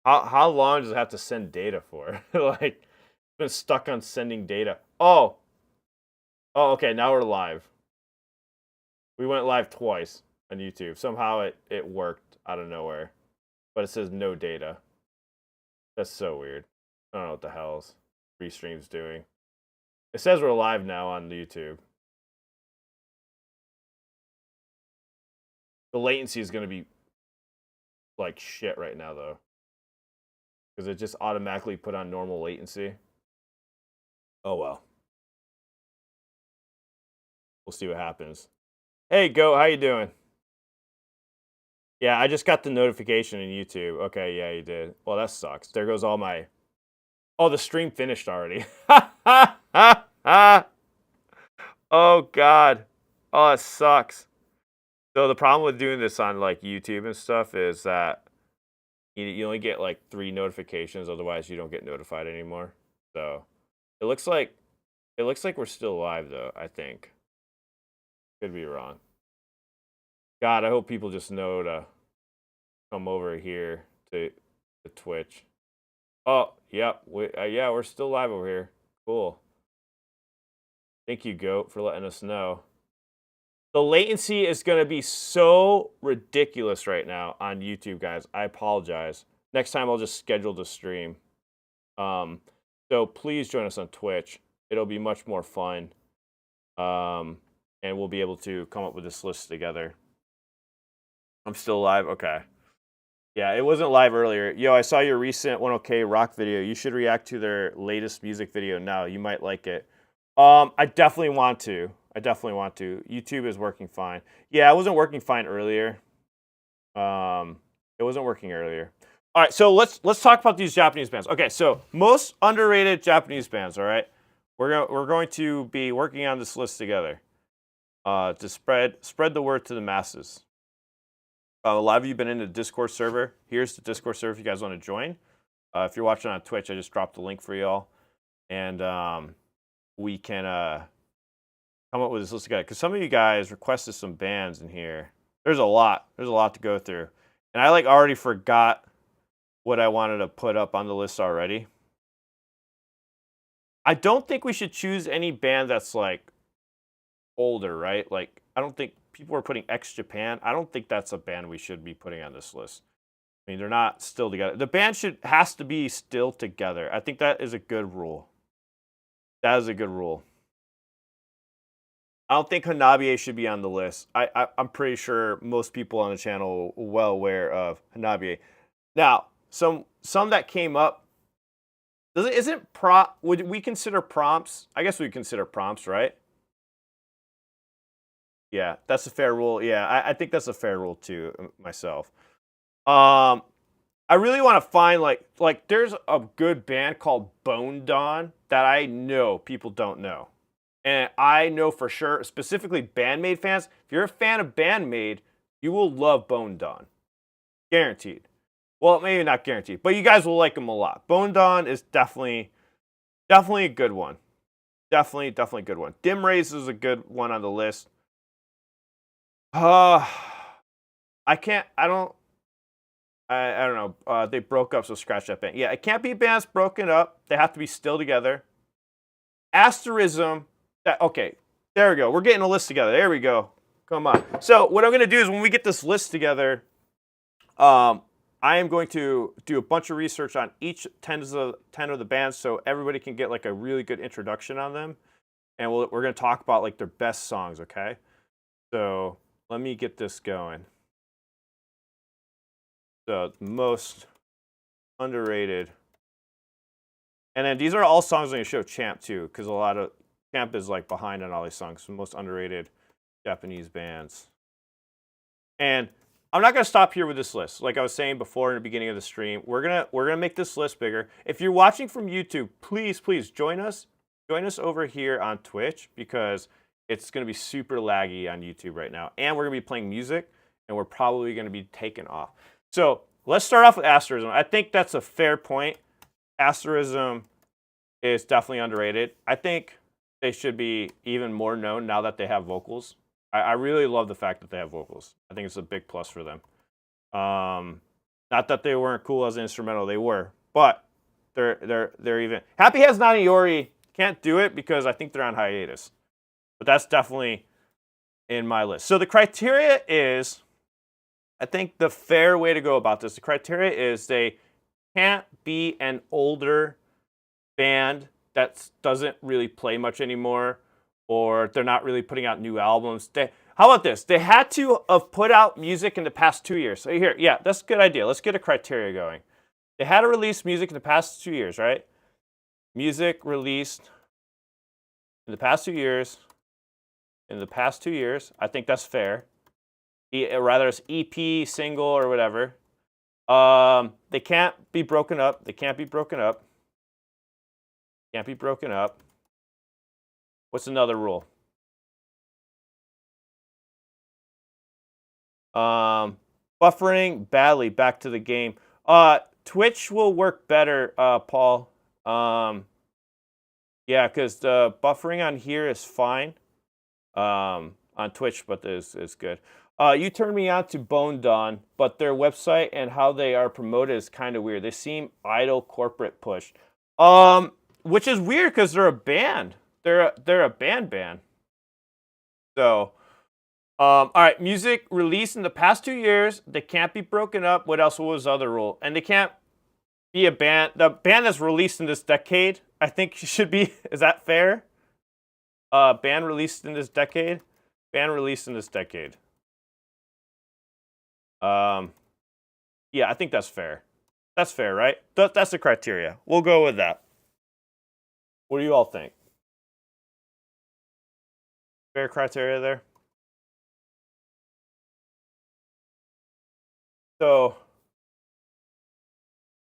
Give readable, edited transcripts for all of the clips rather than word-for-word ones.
How long does it have to send data for? Like, been stuck on sending data. Oh, oh, okay. Now we're live. We went live twice on YouTube. Somehow it worked out of nowhere, but it says no data. That's so weird. I don't know what the hell's Restream's doing. It says we're live now on YouTube. The latency is gonna be like shit right now though, because it just automatically put on normal latency. Oh well, we'll see what happens. Hey, Go, how you doing? Yeah, I just got the notification in YouTube. Okay, yeah, you did. Well, that sucks. There goes all my. Oh, the stream finished already. Oh God. Oh, it sucks. So the problem with doing this on like YouTube and stuff is that you only get like 3 notifications. Otherwise, you don't get notified anymore. So it looks like we're still live though. I think could be wrong. God, I hope people just know to come over here to Twitch. Oh, yep. Yeah, we're still live over here. Cool. Thank you, Goat, for letting us know. The latency is going to be so ridiculous right now on YouTube, guys. I apologize. Next time, I'll just schedule the stream. So please join us on Twitch. It'll be much more fun. And we'll be able to come up with this list together. I'm still live? Okay. Yeah, it wasn't live earlier. Yo, I saw your recent 1OK Rock video. You should react to their latest music video now. You might like it. I definitely want to. YouTube is working fine. Yeah, it wasn't working fine earlier. It wasn't working earlier. All right, so let's talk about these Japanese bands. Okay, so most underrated Japanese bands. All right, we're going to be working on this list together. To spread the word to the masses. A lot of you have been in the Discord server. Here's the Discord server if you guys want to join. If you're watching on Twitch, I just dropped the link for y'all, and we can come up with this list together. Because some of you guys requested some bands in here. There's a lot to go through, and I like already forgot what I wanted to put up on the list already. I don't think we should choose any band that's like older, right? Like I don't think people are putting X Japan. I don't think that's a band we should be putting on this list. I mean, they're not still together. The band has to be still together. I think that is a good rule. That is a good rule. I don't think Hanabiye should be on the list. I'm pretty sure most people on the channel are well aware of Hanabiye. Now, some that came up. Would we consider prompts? I guess we consider prompts, right? Yeah, that's a fair rule. Yeah, I think that's a fair rule too, myself. I really want to find like there's a good band called Bone Dawn that I know people don't know. And I know for sure, specifically Bandmade fans, if you're a fan of Bandmade, you will love Bone Dawn. Guaranteed. Well, maybe not guaranteed, but you guys will like them a lot. Bone Dawn is definitely a good one. Definitely a good one. Dim Rays is a good one on the list. I don't know. They broke up, so scratch that band. Yeah, it can't be bands broken up. They have to be still together. Asterism. Okay, there we go. We're getting a list together. There we go. Come on. So what I'm going to do is when we get this list together, I am going to do a bunch of research on each 10 of the bands so everybody can get like a really good introduction on them. And we're going to talk about like their best songs, okay? So let me get this going. So most underrated. And then these are all songs I'm going to show Champ too, because a lot of Champ is like behind on all these songs. So most underrated Japanese bands. And I'm not going to stop here with this list. Like I was saying before in the beginning of the stream, we're gonna make this list bigger. If you're watching from YouTube, please join us. Join us over here on Twitch because it's going to be super laggy on YouTube right now. And we're going to be playing music, and we're probably going to be taken off. So let's start off with Asterism. I think that's a fair point. Asterism is definitely underrated. I think they should be even more known now that they have vocals. I really love the fact that they have vocals. I think it's a big plus for them. Not that they weren't cool as an instrumental, they were, but they're even. Happy Has Nani Yori can't do it because I think they're on hiatus, but that's definitely in my list. So the criteria is, I think the fair way to go about this, the criteria is they can't be an older band that doesn't really play much anymore, or they're not really putting out new albums. How about this? They had to have put out music in the past 2 years. So here, yeah, that's a good idea. Let's get a criteria going. They had to release music in the past 2 years, right? Music released in the past 2 years. In the past 2 years, I think that's fair. Rather it's EP, single, or whatever. They can't be broken up. They can't be broken up. Can't be broken up. What's another rule? Buffering badly. Back to the game. Twitch will work better, Paul. Yeah, because the buffering on here is fine. On Twitch, but is good. You turned me on to Bone Dawn, but their website and how they are promoted is kind of weird. They seem idle corporate push. Which is weird because they're a band. They're a band. So, all right, music released in the past 2 years. They can't be broken up. What else was the other rule? And they can't be a band. The band that's released in this decade, I think should be. Is that fair? Band released in this decade. Band released in this decade. Yeah, I think that's fair. That's fair, right? That's the criteria. We'll go with that. What do you all think? Fair criteria there? So,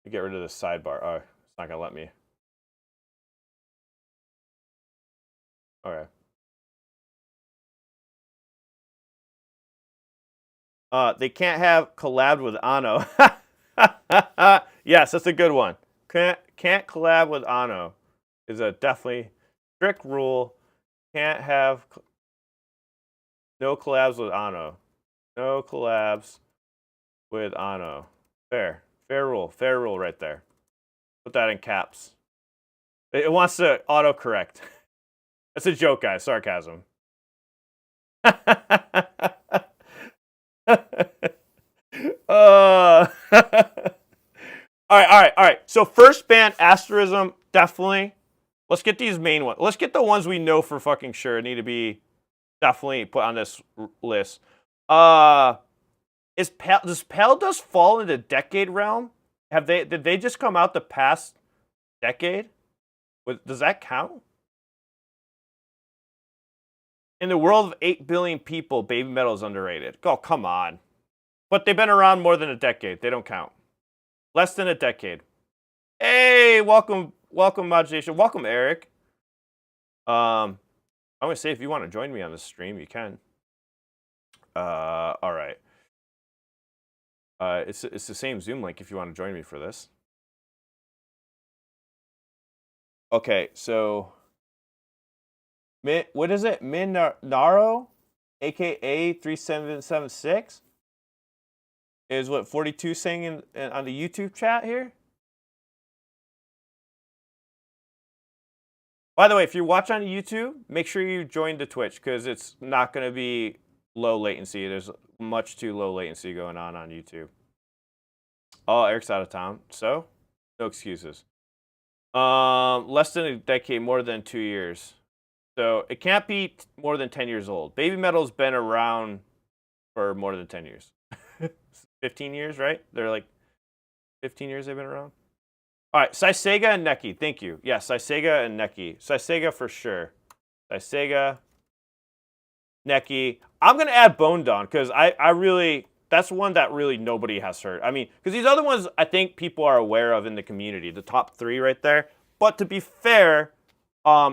get rid of this sidebar. Oh, it's not going to let me. Okay. They can't have collabed with Ano. Yes, that's a good one. Can't collab with Ano is a definitely strict rule. Can't have no collabs with Ano. No collabs with Ano. Fair rule right there. Put that in caps. It wants to autocorrect. That's a joke, guys. Sarcasm. All right. So first band, Asterism, definitely. Let's get these main ones. Let's get the ones we know for fucking sure need to be definitely put on this list. Does Pale Dust fall into decade realm? Did they just come out the past decade? Does that count? In the world of 8 billion people, Baby Metal is underrated. Oh, come on. But they've been around more than a decade. They don't count. Less than a decade. Hey, welcome, Modulation. Welcome, Eric. I'm going to say if you want to join me on this stream, you can. All right. It's the same Zoom link if you want to join me for this. Okay, so what is it? Minaro, aka 3776, is what 42 saying on the YouTube chat here. By the way, if you watch on YouTube, make sure you join the Twitch because it's not going to be low latency. There's much too low latency going on YouTube. Oh, Eric's out of town, so no excuses. Less than a decade, more than 2 years. So it can't be more than 10 years old. Baby Metal's been around for more than 10 years. 15 years, right? They're like 15 years they've been around. All right, Saisega and Neki. Thank you. Yeah, Saisega and Neki. Saisega for sure. Saisega, Neki. I'm going to add Bone Dawn because I really, that's one that really nobody has heard. I mean, because these other ones I think people are aware of in the community, the top 3 right there. But to be fair,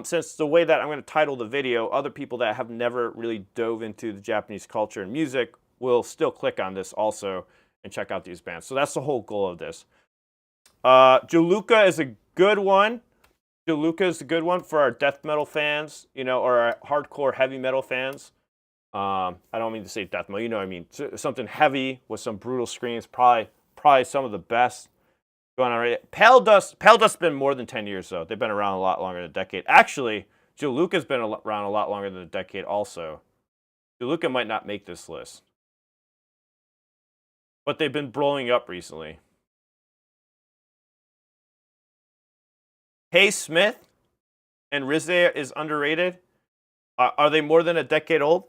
since the way that I'm going to title the video, other people that have never really dove into the Japanese culture and music will still click on this also and check out these bands. So that's the whole goal of this. Juluka is a good one. Juluka is a good one for our death metal fans, or our hardcore heavy metal fans. I don't mean to say death metal, you know what I mean. Something heavy with some brutal screams, probably probably some of the best going on right. Pale Dust's been more than 10 years, though. They've been around a lot longer than a decade. Actually, Jaluka's been around a lot longer than a decade also. Jaluka might not make this list. But they've been blowing up recently. Hey Smith and Rizé is underrated. Are they more than a decade old?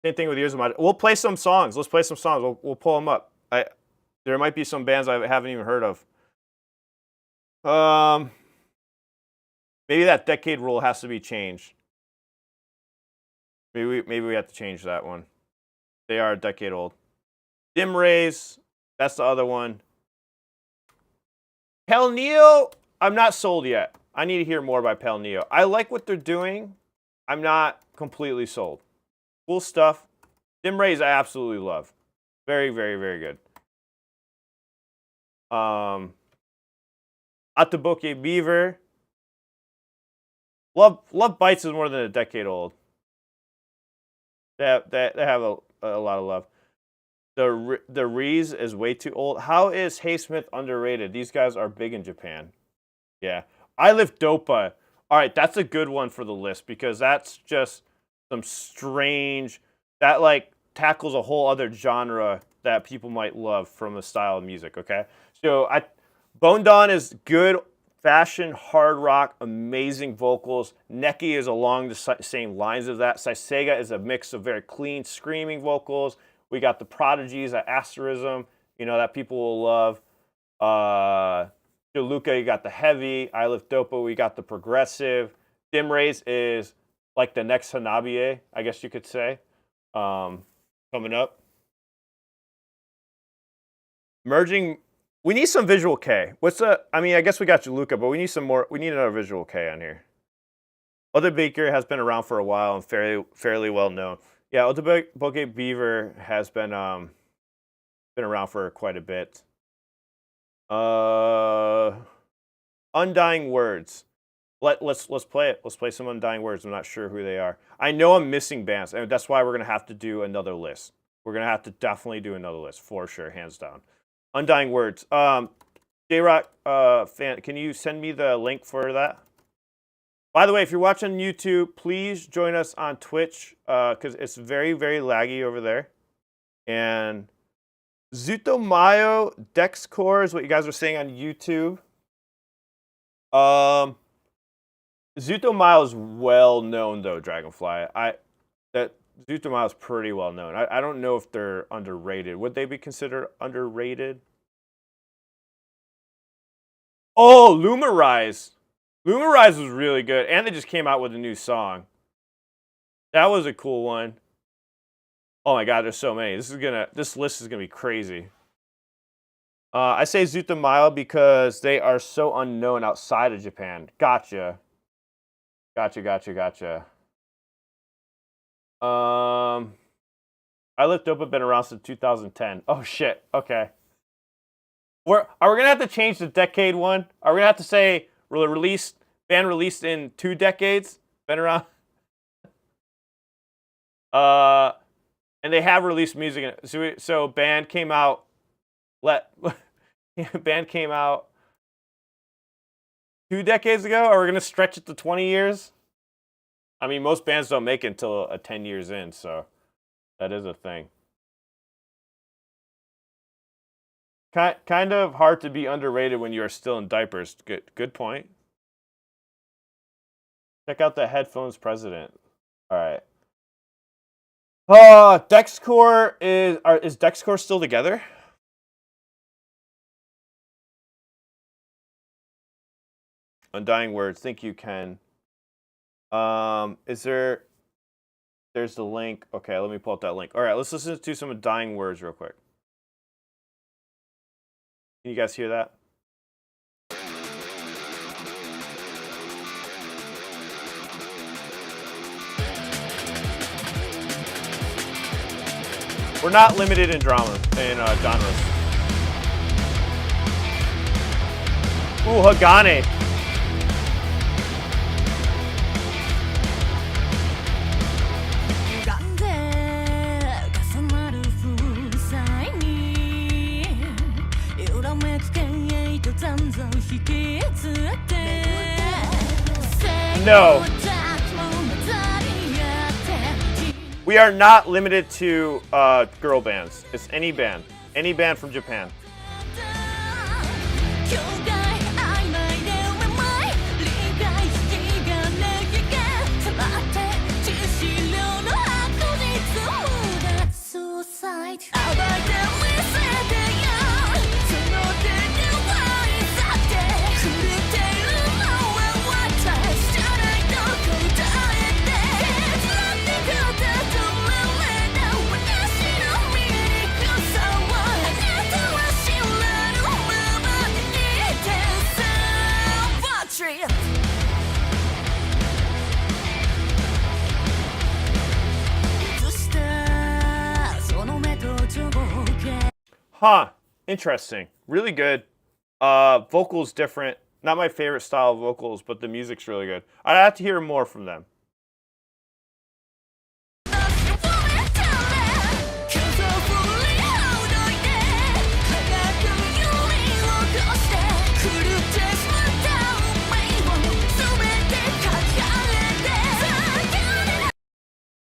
Same thing with Years of My. We'll play some songs. Let's play some songs. We'll pull them up. There might be some bands I haven't even heard of. Maybe that decade rule has to be changed. Maybe we have to change that one. They are a decade old. Dim Rays, that's the other one. Pel Neo, I'm not sold yet. I need to hear more by Pel Neo. I like what they're doing. I'm not completely sold. Cool stuff. Dim Rays, I absolutely love. Very, very, very good. Ataboke Beaver. Love Bites is more than a decade old. They have a lot of love. The Rees is way too old. How is Hey Smith underrated? These guys are big in Japan. Yeah. I Live Dopa. All right, that's a good one for the list because that's just some strange, that like tackles a whole other genre that people might love from a style of music, okay? So Bone Dawn is good fashion, hard rock, amazing vocals. Neki is along the same lines of that. Saiseiga is a mix of very clean, screaming vocals. We got the Prodigies at Asterism, that people will love. Luca, you got the heavy. I Live Dopa, we got the progressive. Dim Rays is like the next Hanabiye, I guess you could say, coming up. Merging. We need some Visual K. I guess we got Jaluka, but we need some more. We need another Visual K on here. Other Baker has been around for a while and fairly well known. Yeah, Otoboke Beaver has been around for quite a bit. Undying Words. Let's play it. Let's play some Undying Words. I'm not sure who they are. I know I'm missing bands, and that's why we're gonna have to do another list. We're gonna have to definitely do another list for sure, hands down. Undying Words. J-Rock fan, can you send me the link for that? By the way, if you're watching YouTube, please join us on Twitch because it's very, very laggy over there. And Zutomayo Dexcore is what you guys are saying on YouTube. Zutomayo is well known though, Dragonfly. Zutomayo is pretty well known. I don't know if they're underrated. Would they be considered underrated? Oh, Lumerize. Lumerize was really good, and they just came out with a new song. That was a cool one. Oh my god, there's so many. This list is gonna be crazy. I say Zutomayo because they are so unknown outside of Japan. Gotcha. Gotcha. I Live Dopa been around since 2010. Oh shit. Okay. Are we gonna have to change the decade one? Are we gonna have to say band released in 2 decades? Been around. And they have released music. So band came out. Band came out 2 decades ago. Are we gonna stretch it to 20 years? I mean, most bands don't make it until 10 years in, so that is a thing. Kind of hard to be underrated when you are still in diapers. Good point. Check out the Headphones President. All right. Dexcore is Dexcore still together? Undying Words. Thank you, Ken. There's the link. Okay, let me pull up that link. All right, let's listen to some Undying Words real quick. Can you guys hear that? We're not limited in genres. Ooh, Hagane. No. We are not limited to girl bands. It's any band. Any band from Japan. Huh. Interesting. Really good. Vocals different. Not my favorite style of vocals, but the music's really good. I'd have to hear more from them.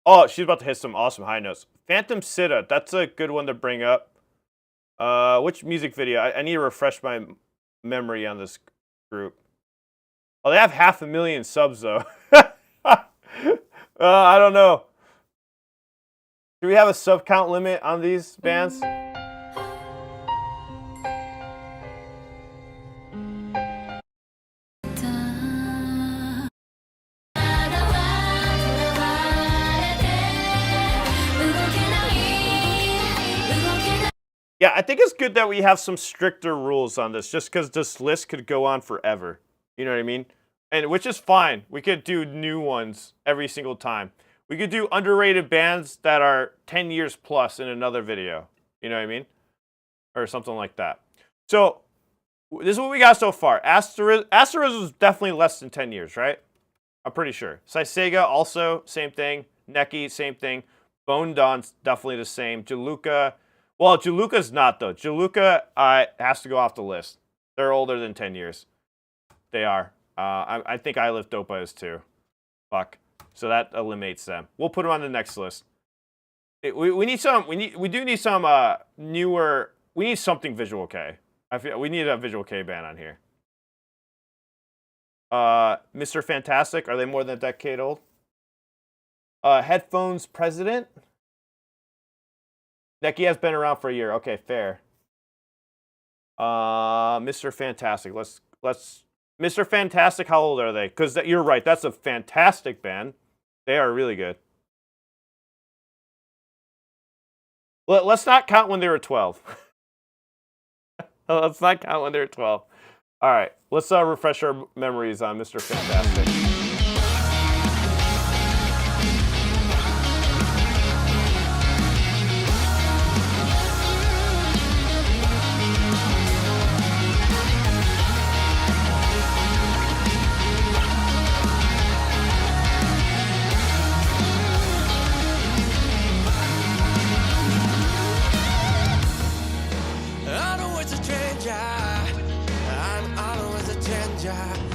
Oh, she's about to hit some awesome high notes. Phantom Sitta, that's a good one to bring up. Which music video? I need to refresh my memory on this group. Oh, they have 500,000 subs though. I don't know. Do we have a sub count limit on these bands? Yeah, I think it's good that we have some stricter rules on this, just because this list could go on forever. You know what I mean? And which is fine. We could do new ones every single time. We could do underrated bands that are 10 years plus in another video. You know what I mean? Or something like that. So, this is what we got so far. Asterism was definitely less than 10 years, right? I'm pretty sure. Saiseiga also, same thing. Neki, same thing. Bone Dawn's definitely the same. Jaluka, well, Jaluka's not, though. Jaluka has to go off the list. They're older than 10 years. They are. I think I Live Dopa is too. Fuck. So that eliminates them. We'll put them on the next list. We need some. We do need some newer. We need something Visual K. I feel we need a Visual K band on here. Mr. Fantastic. Are they more than a decade old? Headphones President. Neki has been around for a year. Okay, fair. Mr. Fantastic. Let's. Mr. Fantastic. How old are they? Because you're right. That's a fantastic band. They are really good. Let's not count when they were 12. Let's not count when they were 12. All right. Let's refresh our memories on Mr. Fantastic.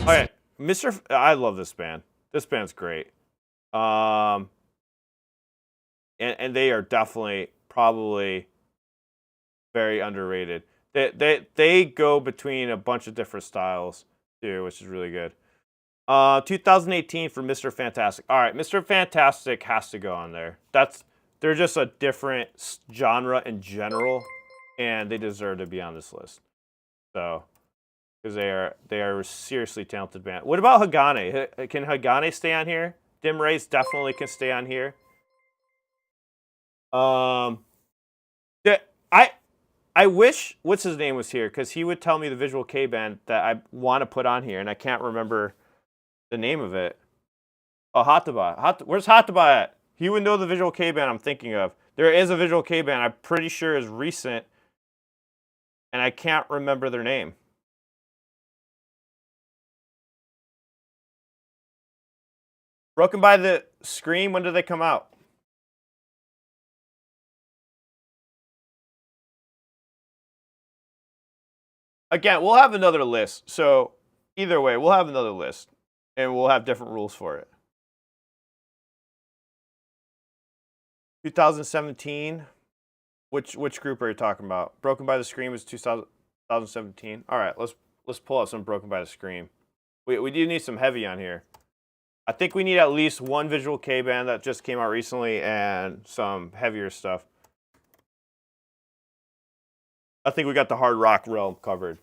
Okay, I love this band. This band's great. And they are definitely probably very underrated. They go between a bunch of different styles too, which is really good. 2018 for Mr. Fantastic. All right, Mr. Fantastic has to go on there. They're just a different genre in general, and they deserve to be on this list. So, because they are a seriously talented band. What about Hagane? Can Hagane stay on here? Dim Rays definitely can stay on here. I wish what's his name was here, because he would tell me the Visual K band that I want to put on here, and I can't remember the name of it. Oh, Hataba. Where's Hataba at? He would know the Visual K band I'm thinking of. There is a Visual K band I'm pretty sure is recent, and I can't remember their name. Broken by the Scream, when did they come out? Again, we'll have another list. So either way, we'll have another list, and we'll have different rules for it. 2017. Which group are you talking about? Broken by the Scream is 2017. All right, let's pull out some Broken by the Scream. We do need some heavy on here. I think we need at least one Visual K band that just came out recently and some heavier stuff. I think we got the hard rock realm covered.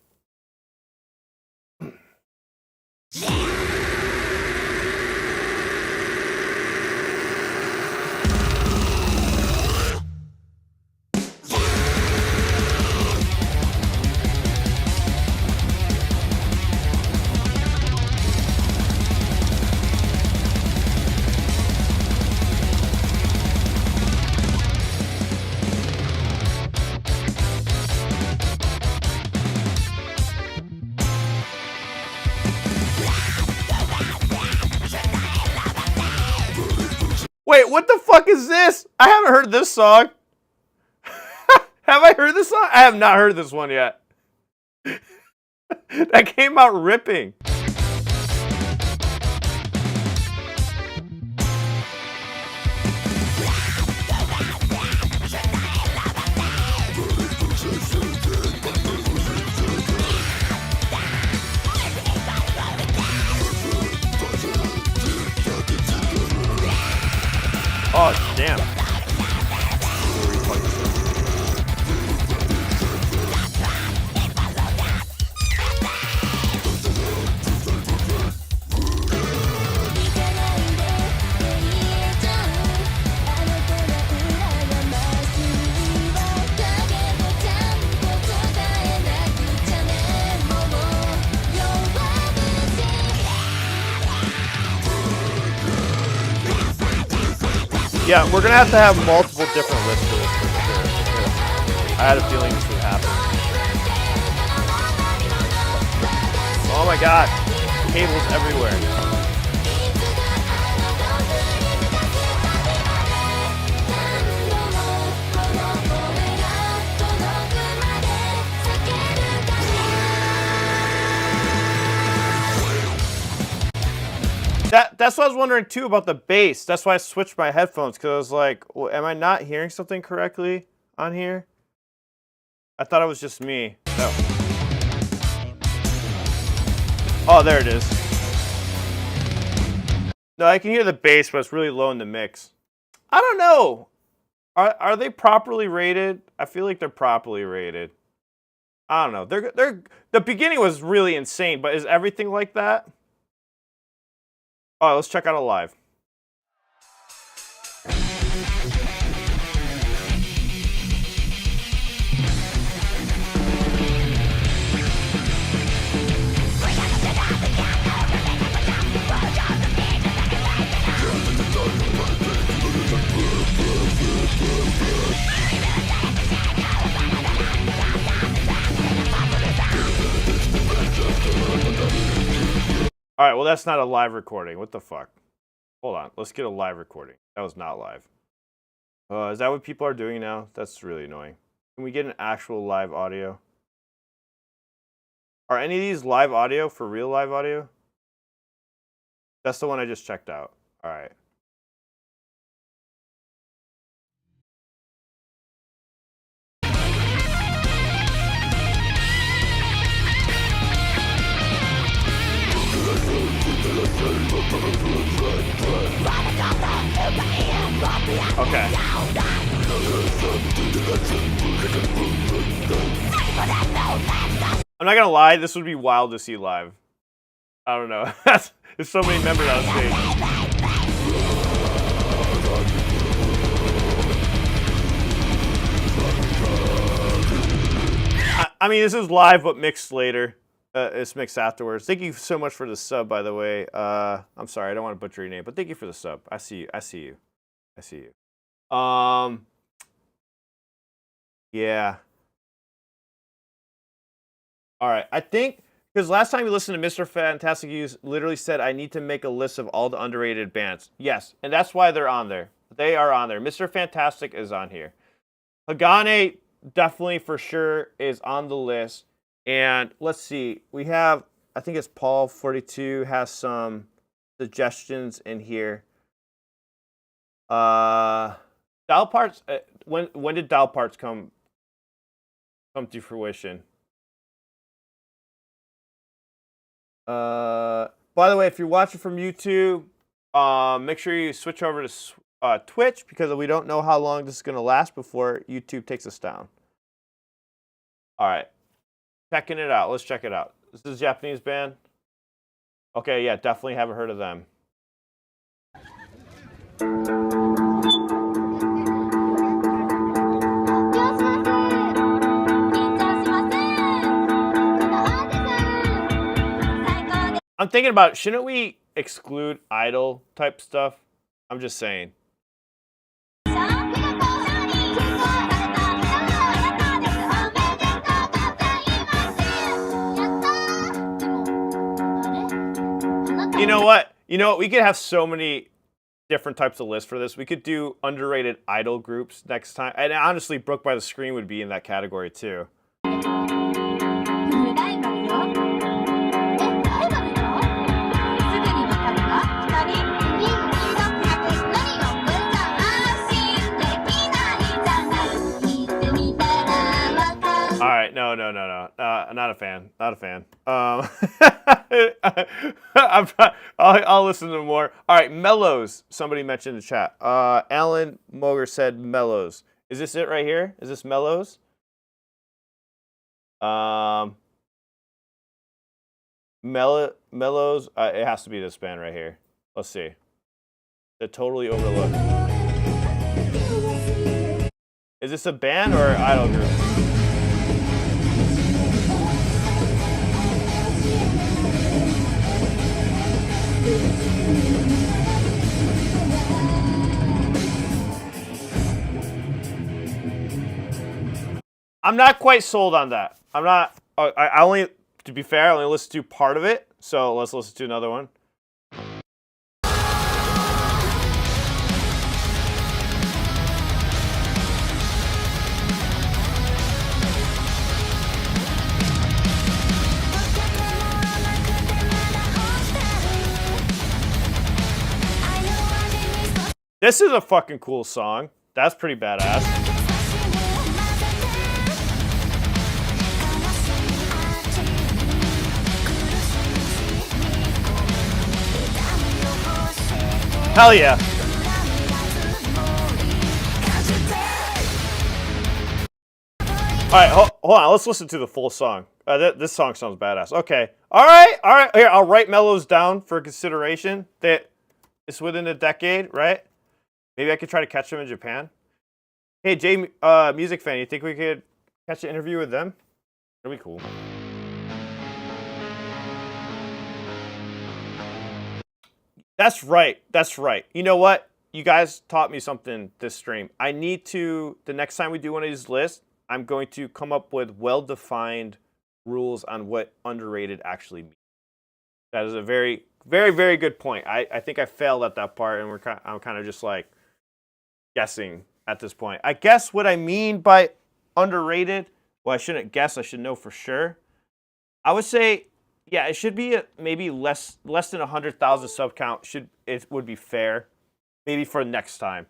Wait, what the fuck is this? I haven't heard this song. Have I heard this song? I have not heard this one yet. That came out ripping. Oh, damn. Yeah, we're gonna have to have multiple different lists for this for sure. I had a feeling this would happen. Oh my god, cables everywhere. That's what I was wondering too about the bass. That's why I switched my headphones, because I was like, well, am I not hearing something correctly on here? I thought it was just me. No. Oh, there it is. No, I can hear the bass, but it's really low in the mix. I don't know. Are they properly rated? I feel like they're properly rated. I don't know. The beginning was really insane, but is everything like that? Oh, let's check out a live. All right, well, that's not a live recording. What the fuck? Hold on. Let's get a live recording. That was not live. Is that what people are doing now? That's really annoying. Can we get an actual live audio? Are any of these live audio for real live audio? That's the one I just checked out. All right. Okay. I'm not gonna lie, this would be wild to see live. I don't know. There's so many members on stage. I mean, this is live, but mixed later. It's mixed afterwards. Thank you so much for the sub, by the way. I'm sorry, I don't want to butcher your name, but thank you for the sub. I see you. I see you. I see you. Yeah. All right. I think because last time you listened to Mr. Fantastic, you literally said I need to make a list of all the underrated bands. Yes, and that's why they're on there. They are on there. Mr. Fantastic is on here. Hagane definitely for sure is on the list. And let's see, we have, I think it's Paul42 has some suggestions in here. Dial parts. When did dial parts come to fruition? By the way, if you're watching from YouTube, make sure you switch over to Twitch because we don't know how long this is gonna last before YouTube takes us down. All right, checking it out. Let's check it out. This is a Japanese band. Okay, yeah, definitely haven't heard of them. I'm thinking about, shouldn't we exclude idol type stuff? I'm just saying. You know what? We could have so many different types of lists for this. We could do underrated idol groups next time. And honestly, Broke by the Screen would be in that category too. All right, no. Not a fan. Not a fan. I'll listen to more. All right, Mellows. Somebody mentioned in the chat. Alan Moger said Mellows. Is this it right here? Is this Mellows? Mellows. It has to be this band right here. Let's see. The Totally Overlooked. Is this a band or an idol group? I'm not quite sold on that. I'm not. I only, to be fair, I only listened to part of it. So let's listen to another one. This is a fucking cool song. That's pretty badass. Hell yeah. All right, hold on. Let's listen to the full song. This song sounds badass. Okay. All right. Here, I'll write Mellows down for consideration. That it's within a decade, right? Maybe I could try to catch them in Japan. Hey, Jay, music fan, you think we could catch an interview with them? That'd be cool. That's right. You know what? You guys taught me something this stream. I need to, the next time we do one of these lists, I'm going to come up with well-defined rules on what underrated actually means. That is a very, very, very good point. I think I failed at that part, and I'm kind of just like guessing at this point. I guess what I mean by underrated, well, I shouldn't guess. I should know for sure. I would say, yeah, it should be maybe less than 100,000 sub count. It would be fair, maybe for next time.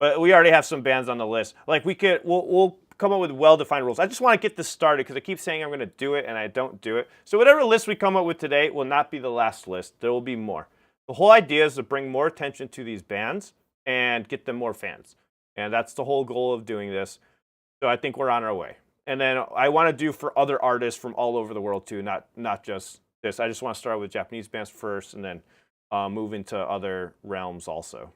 But we already have some bands on the list. Like we'll come up with well-defined rules. I just want to get this started because I keep saying I'm going to do it and I don't do it. So whatever list we come up with today will not be the last list. There will be more. The whole idea is to bring more attention to these bands and get them more fans. And that's the whole goal of doing this. So I think we're on our way. And then I want to do for other artists from all over the world too, not just this. I just want to start with Japanese bands first and then move into other realms also.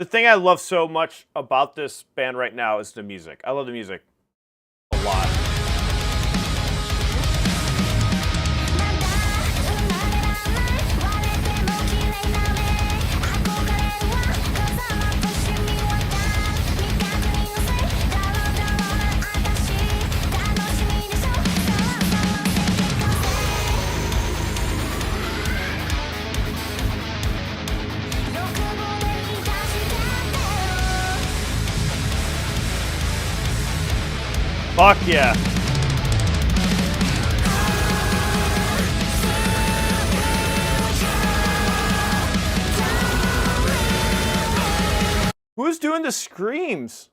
The thing I love so much about this band right now is the music. I love the music a lot. Fuck yeah. Who's doing the screams?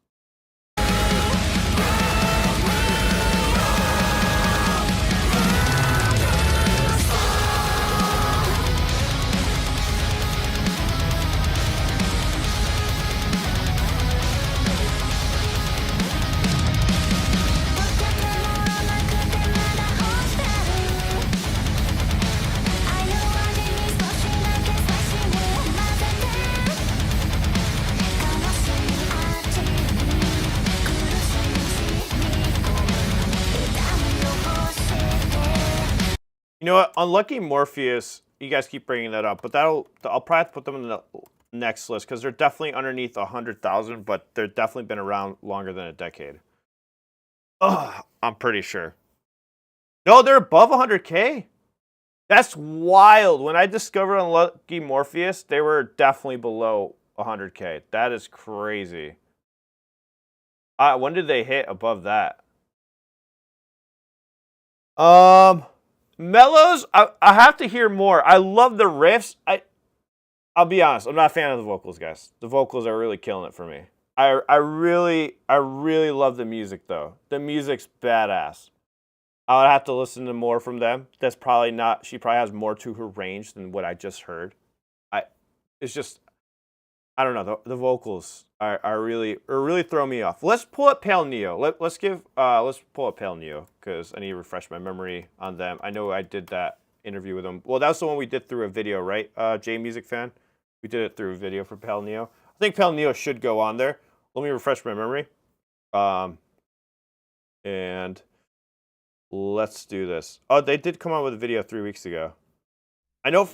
You know what? Unlucky Morpheus, you guys keep bringing that up, but I'll probably have to put them in the next list because they're definitely underneath 100,000, but they've definitely been around longer than a decade. Ugh, I'm pretty sure. No, they're above 100K. That's wild. When I discovered Unlucky Morpheus, they were definitely below 100K. That is crazy. When did they hit above that? Mellows, I have to hear more. I love the riffs. I'll be honest, I'm not a fan of the vocals, guys. The vocals are really killing it for me. I really love the music though. The music's badass. I would have to listen to more from them. That's probably not. She probably has more to her range than what I just heard. It's just, I don't know. The vocals are really throwing me off. Let's pull up Pale Neo. Let's pull up Pale Neo because I need to refresh my memory on them. I know I did that interview with them. Well, that was the one we did through a video, right? J Music Fan. We did it through a video for Pale Neo. I think Pale Neo should go on there. Let me refresh my memory. And let's do this. Oh, they did come out with a video 3 weeks ago. I know.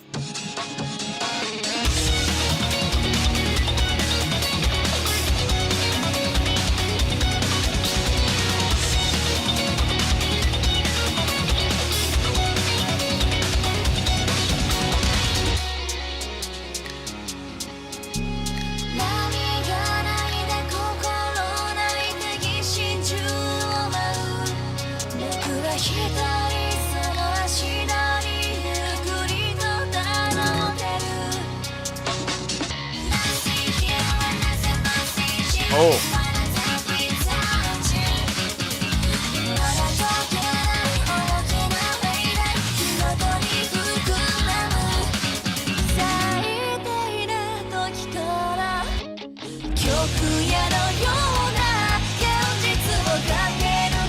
Oh.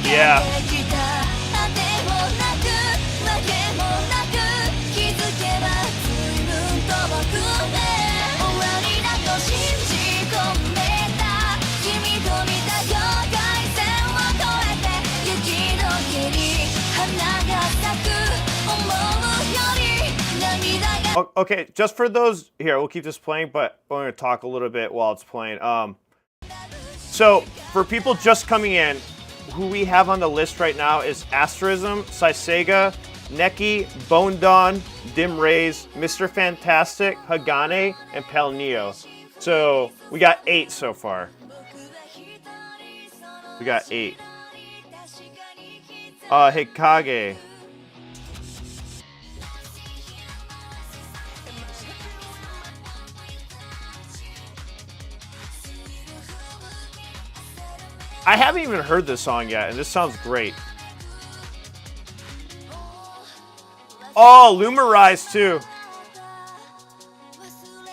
Yeah. Okay, just for those here, we'll keep this playing, but I'm going to talk a little bit while it's playing. So for people just coming in, who we have on the list right now is Asterism, Sisega, Neki, Bone Dawn, Dim Rays, Mr. Fantastic, Hagane, and Pale Neo. So we got 8 so far. We got 8. Hikage. I haven't even heard this song yet, and this sounds great. Oh, Lumerize too.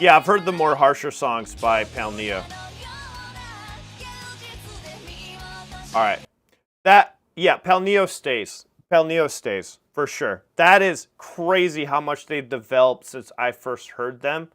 Yeah, I've heard the more harsher songs by Pale Neo. Alright. Yeah, Pale Neo stays. Pale Neo stays, for sure. That is crazy how much they've developed since I first heard them.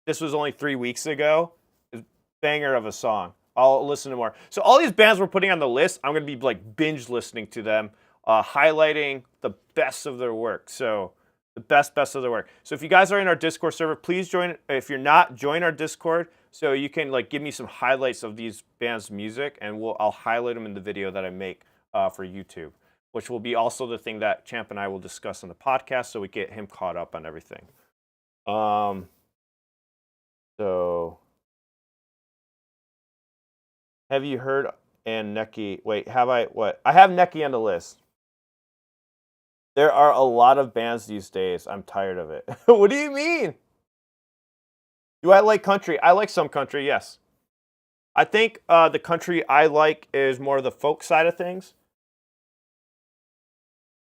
This was only 3 weeks ago. It's banger of a song. I'll listen to more. So all these bands we're putting on the list, I'm gonna be like binge listening to them, highlighting the best of their work. So the best of their work. So if you guys are in our Discord server, please join. If you're not, join our Discord so you can like give me some highlights of these bands' music, and I'll highlight them in the video that I make for YouTube, which will be also the thing that Champ and I will discuss on the podcast, so we get him caught up on everything. So have you heard and Neki? Wait, have I what? I have Neki on the list. There are a lot of bands these days. I'm tired of it. What do you mean? Do I like country? I like some country, yes. I think the country I like is more the folk side of things,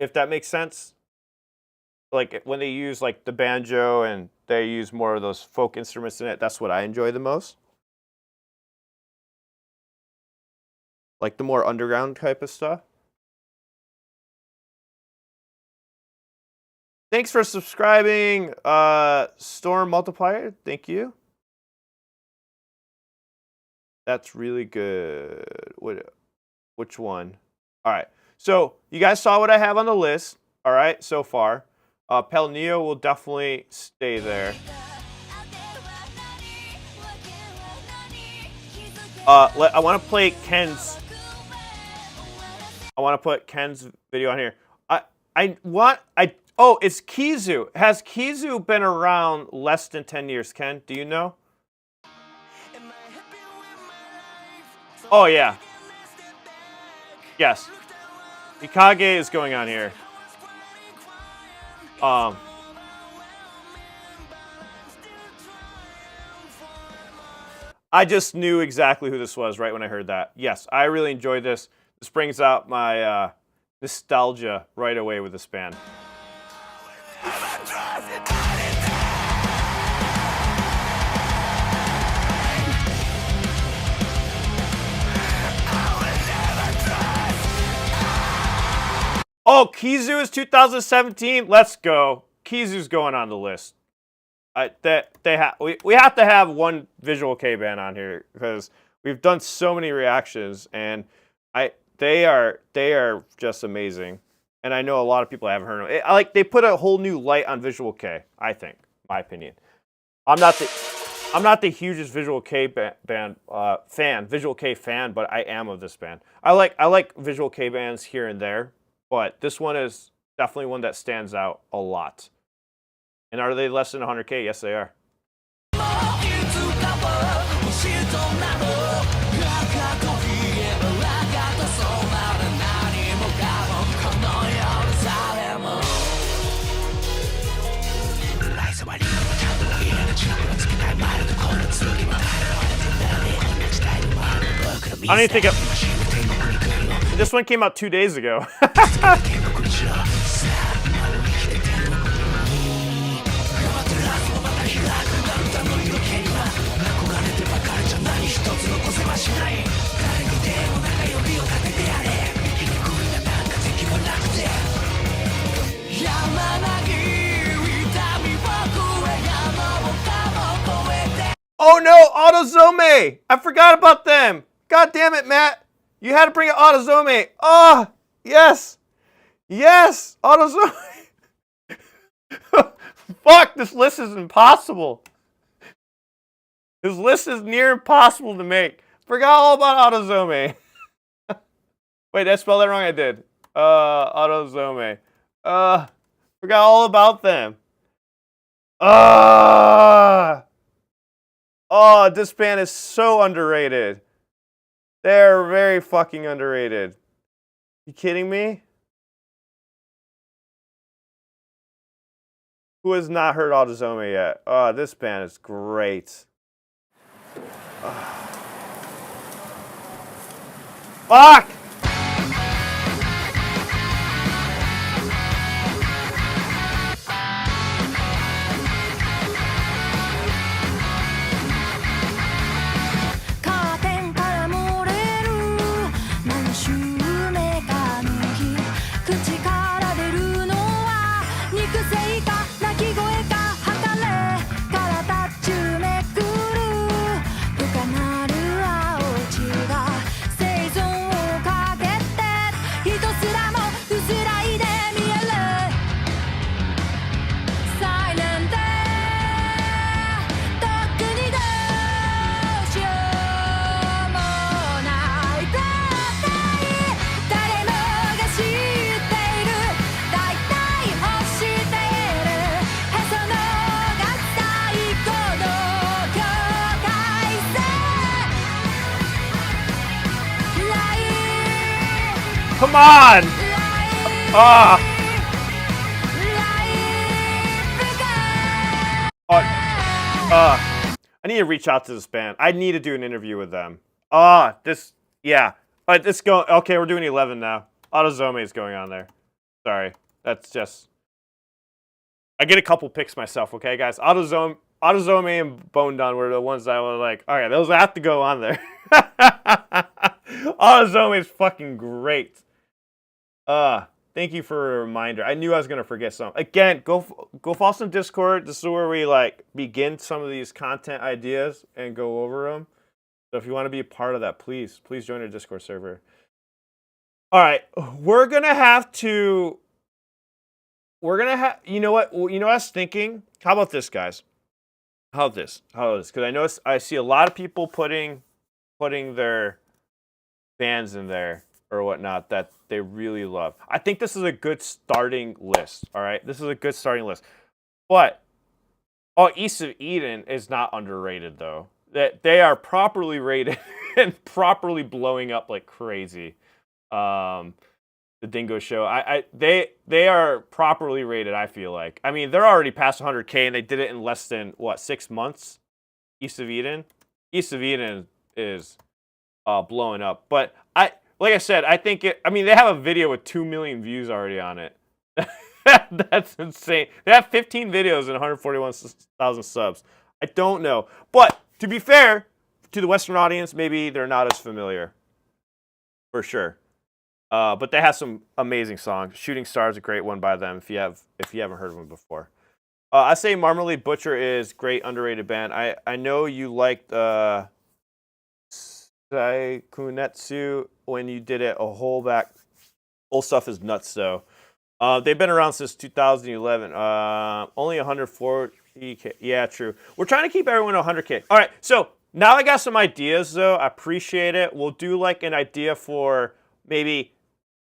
if that makes sense. Like when they use like the banjo and they use more of those folk instruments in it, that's what I enjoy the most. Like the more underground type of stuff. Thanks for subscribing, Storm Multiplier. Thank you. That's really good. Which one? All right. So you guys saw what I have on the list. All right, so far. Pel Neo will definitely stay there. I want to play Ken's. I want to put Ken's video on here. Oh, it's Kizu. Has Kizu been around less than 10 years, Ken? Do you know? Oh, yeah. Yes. Ikage is going on here. I just knew exactly who this was right when I heard that. Yes, I really enjoyed this. This brings out my nostalgia right away with this band. Oh, Kizu is 2017. Let's go. Kizu's going on the list. We have to have one Visual K band on here because we've done so many reactions, and they are just amazing. And I know a lot of people haven't heard them. They put a whole new light on Visual K. I think, my opinion. I'm not the hugest Visual K Visual K fan, but I am of this band. I like Visual K bands here and there, but this one is definitely one that stands out a lot. And are they less than 100K? Yes, they are. I don't even think this one came out 2 days ago. Oh no, AutoZome! I forgot about them! God damn it, Matt! You had to bring up AutoZome! Oh, yes! Yes! AutoZome! Fuck, this list is impossible! This list is near impossible to make. Forgot all about AutoZome. Wait, did I spell that wrong? I did. AutoZome. Forgot all about them. Oh, this band is so underrated. They're very fucking underrated. You kidding me? Who has not heard AutoZome yet? Oh, this band is great. Fuck! Come on! Ah! I need to reach out to this band. I need to do an interview with them. Yeah. It's going. Okay, we're doing 11 now. Autozome is going on there. Sorry, that's just. I get a couple picks myself. Okay, guys. Autozome, and Bone Done were the ones that were like, all right, those have to go on there. Autozome is fucking great. Thank you for a reminder. I knew I was gonna forget some. Again, go follow some Discord. This is where we like begin some of these content ideas and go over them. So if you want to be a part of that, please join our Discord server. All right, we're gonna have. You know what? You know, I was thinking. How about this, guys? How about this? Because I know I see a lot of people putting their bands in there or whatnot that they really love. I think this is a good starting list. All right, this is a good starting list. But East of Eden is not underrated though. That they are properly rated and properly blowing up like crazy. The Dingo Show. They are properly rated. I feel like. I mean, they're already past 100K and they did it in less than 6 months. East of Eden. East of Eden is blowing up. But like I said, I think it. I mean, they have a video with 2 million views already on it. That's insane. They have 15 videos and 141,000 subs. I don't know, but to be fair to the Western audience, maybe they're not as familiar. For sure. But they have some amazing songs. Shooting Star is a great one by them. If you haven't heard of them before, I say Marmalade Butcher is great underrated band. I know you liked Saikunetsu when you did it a whole back. Old Stuff is nuts though. They've been around since 2011. Only 140K. Yeah, true. We're trying to keep everyone 100K. All right, so now I got some ideas though. I appreciate it. We'll do like an idea for maybe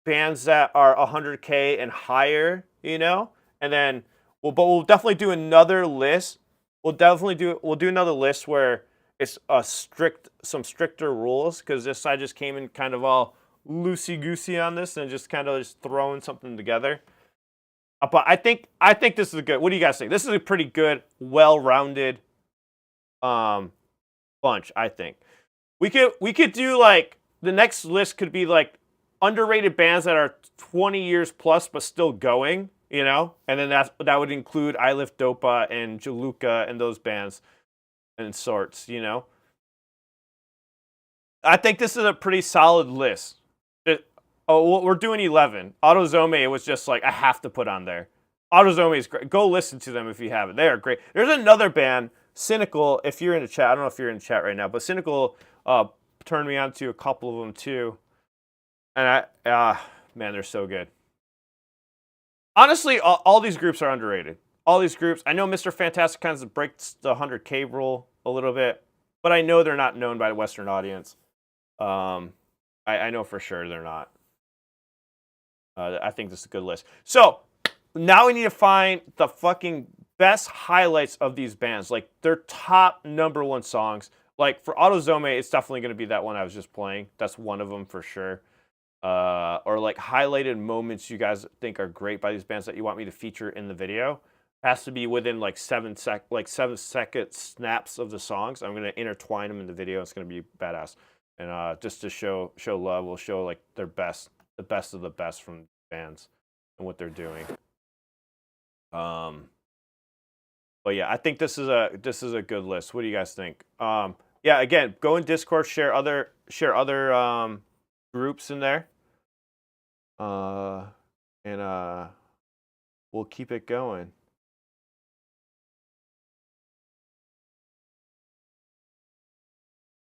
bands that are 100K and higher, you know, and then we'll definitely do another list. We'll do another list where it's some stricter rules because this I just came in kind of all loosey goosey on this and just kind of just throwing something together. But I think this is a good. What do you guys think? This is a pretty good, well-rounded bunch. I think we could do like the next list could be like underrated bands that are 20 years plus but still going, you know, and then that would include I Lift Dopa and Jaluka and those bands and sorts, you know. I think this is a pretty solid list. We're doing 11. Autozome was just like I have to put on there. Autozome is great. Go listen to them if you haven't. They are great. There's another band, Cynical. If you're in the chat, I don't know if you're in the chat right now, but Cynical turned me on to a couple of them too. And man, they're so good. Honestly, all these groups are underrated. All these groups. I know Mr. Fantastic kind of breaks the 100K rule a little bit, but I know they're not known by the Western audience. I know for sure they're not. I think this is a good list. So now we need to find the fucking best highlights of these bands, like their top #1 songs. Like for Autozome, it's definitely going to be that one I was just playing. That's one of them for sure. Or like highlighted moments you guys think are great by these bands that you want me to feature in the video. Has to be within like 7-second snaps of the songs. I'm gonna intertwine them in the video. It's gonna be badass. And just to show love, we'll show like the best of the best from bands and what they're doing. But yeah, I think this is a good list. What do you guys think? Yeah, again, go in Discord, share other groups in there. And we'll keep it going.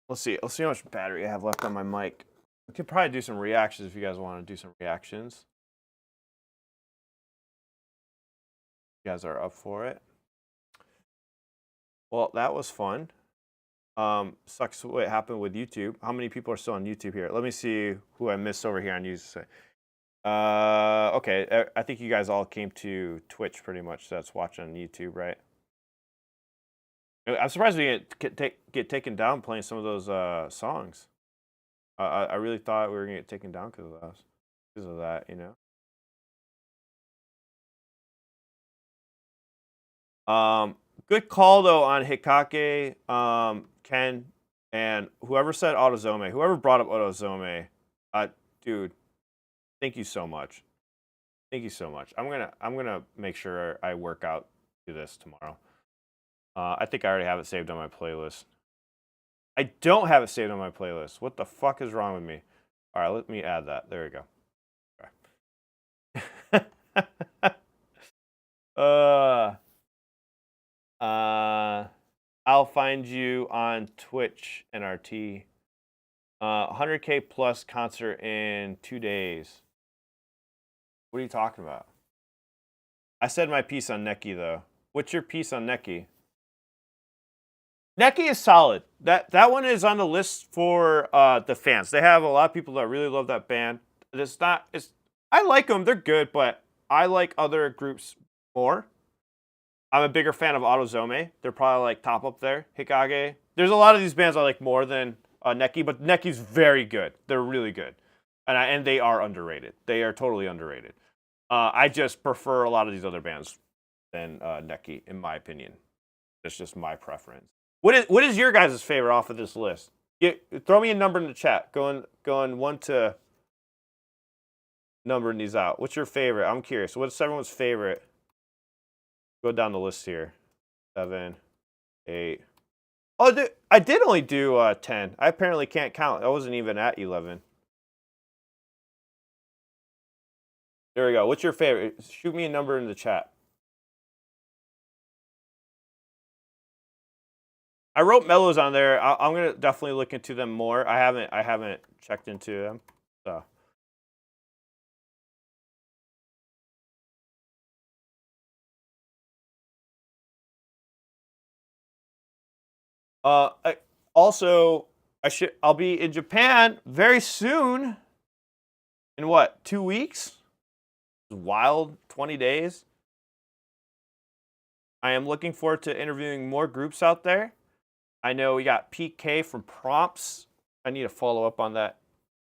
Let's see how much battery I have left on my mic. We could probably do some reactions if you guys want to do some reactions. You guys are up for it. Well, that was fun. Sucks what happened with YouTube. How many people are still on YouTube here? Let me see who I missed over here on YouTube. Okay, I think you guys all came to Twitch pretty much. So that's watching on YouTube, right? I'm surprised we get taken down playing some of those songs. I really thought we were gonna get taken down because of those. because of that, you know. Good call though on Hikake, Ken, and whoever said Autozome. Whoever brought up Autozome, dude, thank you so much. Thank you so much. I'm gonna make sure I work out to this tomorrow. I think I already have it saved on my playlist. I don't have it saved on my playlist. What the fuck is wrong with me? All right, let me add that. There we go. Okay. I'll find you on Twitch, NRT. 100K plus concert in 2 days. What are you talking about? I said my piece on Neki though. What's your piece on Neki? Neki is solid. That one is on the list for the fans. They have a lot of people that really love that band. I like them. They're good, but I like other groups more. I'm a bigger fan of Autozome. They're probably like top up there. Hikage. There's a lot of these bands I like more than Neki, but Neki's very good. They're really good, and they are underrated. They are totally underrated. I just prefer a lot of these other bands than Neki, in my opinion. That's just my preference. What is your guys' favorite off of this list? Throw me a number in the chat. Going 1 to numbering these out. What's your favorite? I'm curious. What's everyone's favorite? Go down the list here. 7, 8. Oh, I did only do 10. I apparently can't count. I wasn't even at 11. There we go. What's your favorite? Shoot me a number in the chat. I wrote mellows on there. I'm gonna definitely look into them more. I haven't checked into them. So. I'll be in Japan very soon. In what, 2 weeks? Wild 20 days. I am looking forward to interviewing more groups out there. I know we got PK from Prompts. I need to follow up on that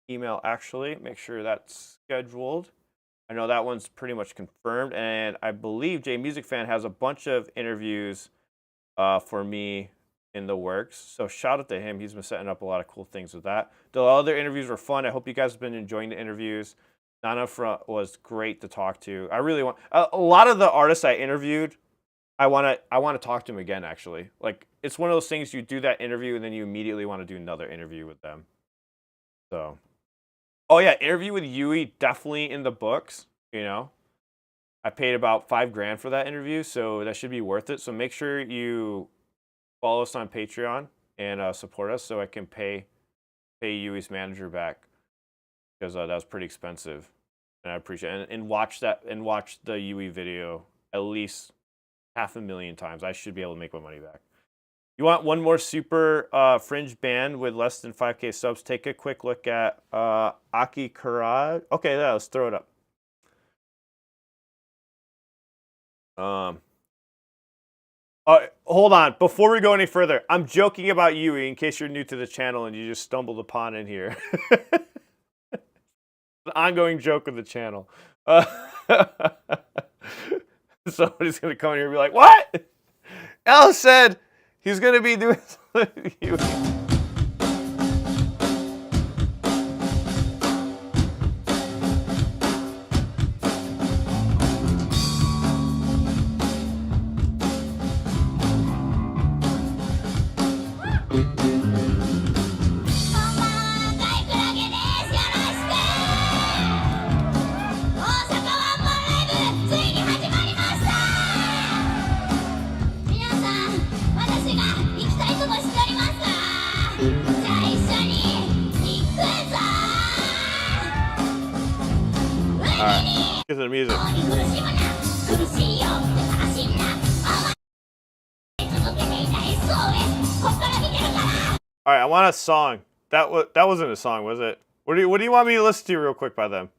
email actually. Make sure that's scheduled. I know that one's pretty much confirmed, and I believe J Music Fan has a bunch of interviews for me in the works. So shout out to him. He's been setting up a lot of cool things with that. The other interviews were fun. I hope you guys have been enjoying the interviews. Nana was great to talk to. I really want a lot of the artists I interviewed. I want to talk to them again. Actually, like it's one of those things you do that interview and then you immediately want to do another interview with them. So, oh yeah, interview with Yui definitely in the books. You know, I paid about $5,000 for that interview, so that should be worth it. So make sure you follow us on Patreon and support us so I can pay Yui's manager back, because that was pretty expensive, and I appreciate it. And watch the Yui video at least 500,000 times. I should be able to make my money back. You want one more super fringe band with less than 5K subs? Take a quick look at Aki Kurad. Okay, yeah, let's throw it up. Hold on. Before we go any further, I'm joking about Yui in case you're new to the channel and you just stumbled upon in here. An ongoing joke of the channel. Somebody's going to come in here and be like, what? Ellis said he's going to be doing something with Yui. Alright, get to the music. Alright, I want a song. That wasn't a song, was it? What do you want me to listen to real quick by them?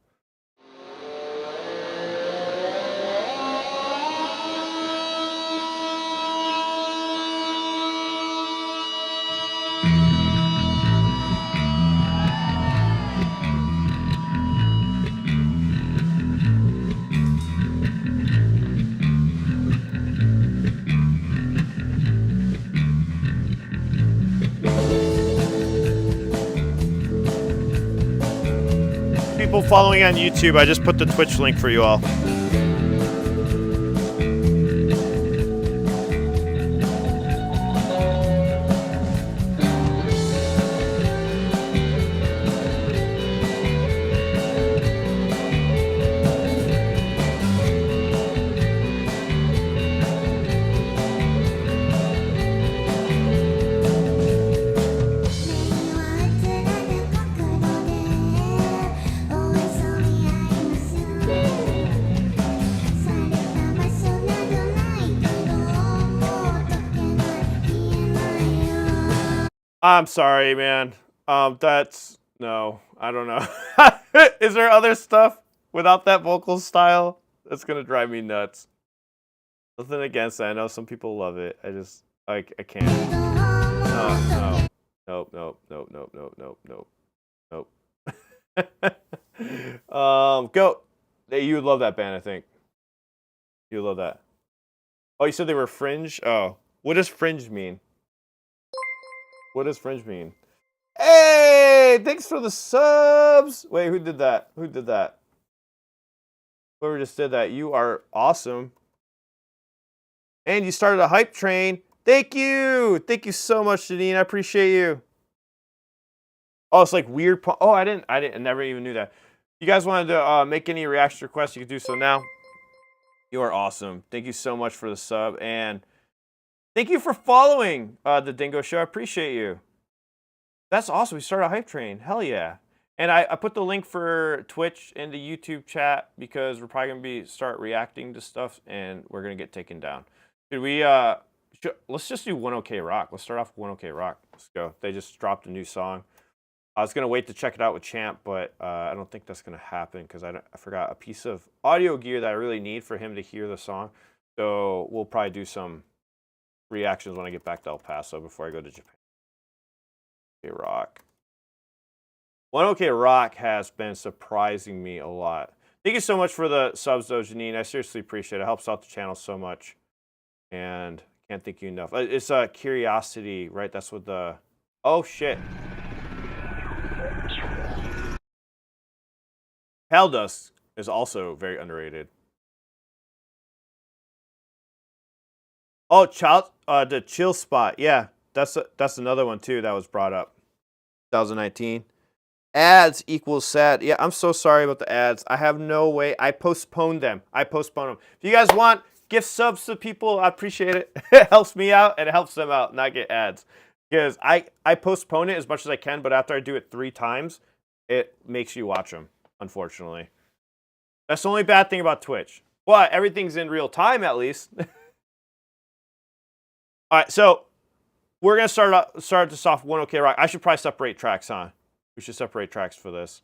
people following on YouTube, I just put the Twitch link for you all. I'm sorry, man. That's no, I don't know. Is there other stuff without that vocal style that's gonna drive me nuts? Nothing against it. I know some people love it. I can't. No, no, nope, nope, nope, nope, nope, nope, nope, nope. Go. You would love that band, I think. You would love that. Oh, you said they were fringe. Oh, what does fringe mean? What does fringe mean? Hey, thanks for the subs. Wait, who did that? Who did that? Whoever just did that, you are awesome. And you started a hype train. Thank you. Thank you so much, Janine. I appreciate you. Oh, it's like weird. Oh, I never even knew that. You guys wanted to make any reaction requests, you can do so now. You are awesome. Thank you so much for the sub. And thank you for following the Dingo Show. I appreciate you. That's awesome. We started a hype train. Hell yeah. And I put the link for Twitch in the YouTube chat because we're probably going to start reacting to stuff and we're going to get taken down. Should we, let's just do 1OK Rock. Let's start off with 1OK Rock. Let's go. They just dropped a new song. I was going to wait to check it out with Champ, but I don't think that's going to happen because I forgot a piece of audio gear that I really need for him to hear the song. So we'll probably do some reactions when I get back to El Paso before I go to Japan. OK Rock. 1OK Rock has been surprising me a lot. Thank you so much for the subs, though, Janine. I seriously appreciate it. It helps out the channel so much. And can't thank you enough. It's Curiosity, right? That's what the... Oh, shit. Pale Dust is also very underrated. Oh, the Chill Spot. Yeah, that's another one, too, that was brought up. 2019. Ads equals sad. Yeah, I'm so sorry about the ads. I have no way. I postponed them. If you guys want, gift subs to people. I appreciate it. It helps me out and it helps them out, not get ads. Because I postpone it as much as I can, but after I do it 3 times, it makes you watch them, unfortunately. That's the only bad thing about Twitch. Well, everything's in real time, at least. All right, so we're going to start this off 1OK Rock. I should probably separate tracks, huh? We should separate tracks for this.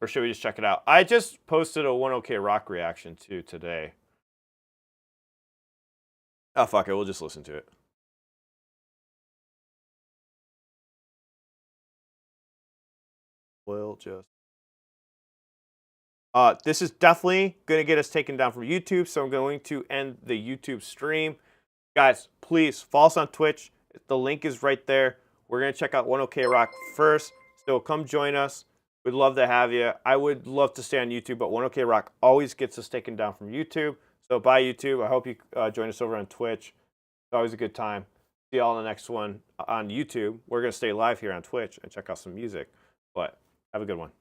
Or should we just check it out? I just posted a 1OK Rock reaction too today. Oh, fuck it. We'll just listen to it. We'll just... this is definitely going to get us taken down from YouTube, so I'm going to end the YouTube stream. Guys, please follow us on Twitch. The link is right there. We're going to check out 1OK Rock first, so come join us. We'd love to have you. I would love to stay on YouTube, but 1OK Rock always gets us taken down from YouTube. So bye, YouTube. I hope you join us over on Twitch. It's always a good time. See y'all in the next one on YouTube. We're going to stay live here on Twitch and check out some music. But have a good one.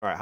All right.